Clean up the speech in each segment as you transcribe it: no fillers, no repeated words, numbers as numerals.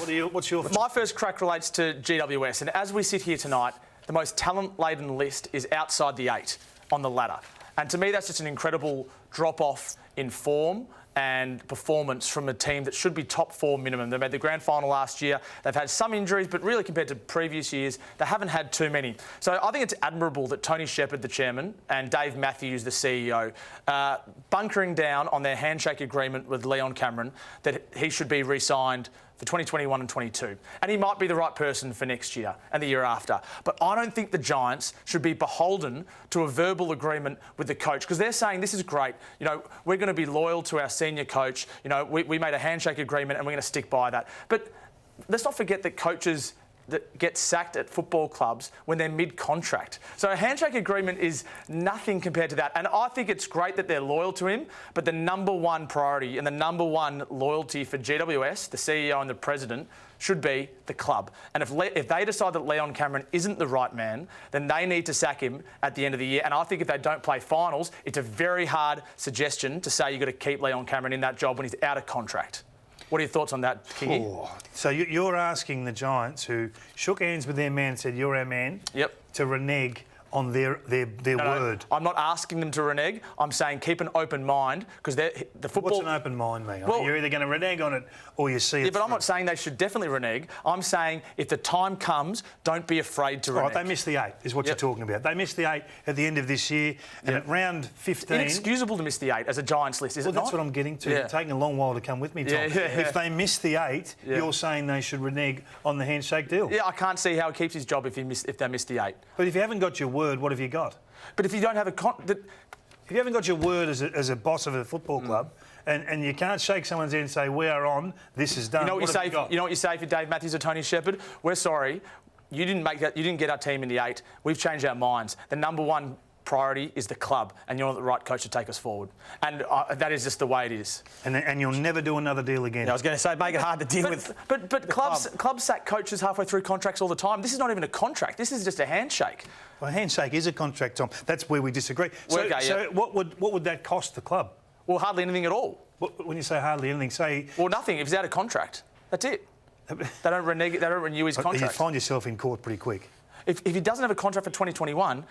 What's your... My first crack relates to GWS, and as we sit here tonight, the most talent-laden list is outside the 8 on the ladder. And to me, that's just an incredible drop-off in form and performance from a team that should be top 4 minimum. They made the grand final last year. They've had some injuries, but really compared to previous years, they haven't had too many. So I think it's admirable that Tony Shepherd, the chairman, and Dave Matthews, the CEO, bunkering down on their handshake agreement with Leon Cameron that he should be re-signed for 2021 and 22. And he might be the right person for next year and the year after. But I don't think the Giants should be beholden to a verbal agreement with the coach, because they're saying this is great. You know, we're going to be loyal to our senior coach. You know, we made a handshake agreement and we're going to stick by that. But let's not forget that coaches that get sacked at football clubs when they're mid-contract. So a handshake agreement is nothing compared to that. And I think it's great that they're loyal to him, but the number one priority and the number one loyalty for GWS, the CEO and the president, should be the club. And if they decide that Leon Cameron isn't the right man, then they need to sack him at the end of the year. And I think if they don't play finals, it's a very hard suggestion to say you've got to keep Leon Cameron in that job when he's out of contract. What are your thoughts on that, Kingy? Oh. So you're asking the Giants, who shook hands with their man and said, you're our man, to renege on their word. No, I'm not asking them to renege. I'm saying keep an open mind, because the football... What's an open mind mean? Well, you're either going to renege on it or you see it but through. I'm not saying they should definitely renege. I'm saying if the time comes, don't be afraid to renege. Right, they missed the 8, is what you're talking about. They missed the 8 at the end of this year, and at round 15... Inexcusable to miss the 8 as a Giants list, is it not? That's what I'm getting to. It's taking a long while to come with me, Tom. If they miss the 8, you're saying they should renege on the handshake deal. Yeah, I can't see how he keeps his job if they miss the 8. But if you haven't got your word, what have you got? But if you don't have if you haven't got your word as a boss of a football club, and you can't shake someone's hand and say, we are on, this is done. You know what you say for Dave Matthews or Tony Shepherd? We're sorry, you didn't make that. You didn't get our team in the 8. We've changed our minds. The number one priority is the club, and you're not the right coach to take us forward. And that is just the way it is. And you'll never do another deal again. I was going to say, make it hard to deal with. But clubs sack coaches halfway through contracts all the time. This is not even a contract. This is just a handshake. Well, a handshake is a contract, Tom. That's where we disagree. So what would that cost the club? Well, hardly anything at all. When you say hardly anything, say... Well, nothing. If he's out of contract, that's it. They don't renew his contract. You find yourself in court pretty quick. If he doesn't have a contract for 2021,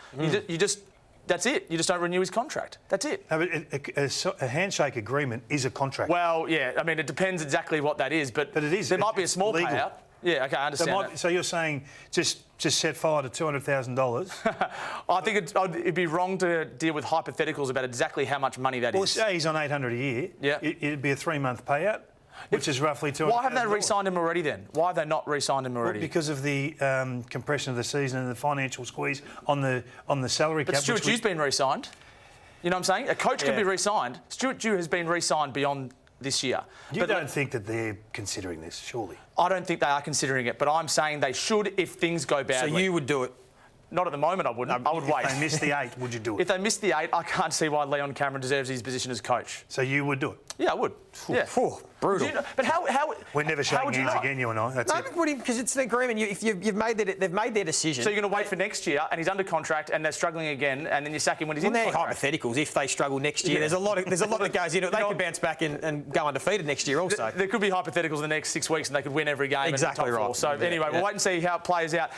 you just that's it. You just don't renew his contract. That's it. No, but a handshake agreement is a contract. Well, yeah. I mean, it depends exactly what that is, but it is. There might be a small legal payout. Yeah, OK, I understand So you're saying just set fire to $200,000? I think it'd be wrong to deal with hypotheticals about exactly how much money that is. Well, say he's on $800 a year. Yeah. It'd be a 3-month payout, which is roughly $200,000. Why haven't they re-signed him already then? Why have they not re-signed him already? Well, because of the compression of the season and the financial squeeze on the salary cap. But Stuart Dew's been re-signed. You know what I'm saying? A coach can be re-signed. Stuart Dew has been re-signed beyond this year. You don't think that they're considering this, surely? I don't think they are considering it, but I'm saying they should if things go badly. So you would do it? Not at the moment, I wouldn't. I would wait. If they missed the 8, would you do it? If they missed the 8, I can't see why Leon Cameron deserves his position as coach. So you would do it? Yeah, I would. Yeah. Brutal. But how... We're never shaking hands again, you and I. That's it. Because it's an agreement. If they've made their decision. So you're going to wait for next year, and he's under contract, and they're struggling again, and then you sack him when he's in contract. They're hypotheticals. If they struggle next year, there's a lot that goes into it. They could bounce back and go undefeated next year also. There could be hypotheticals in the next 6 weeks, and they could win every game. Exactly right. So anyway, we'll wait and see how it plays out.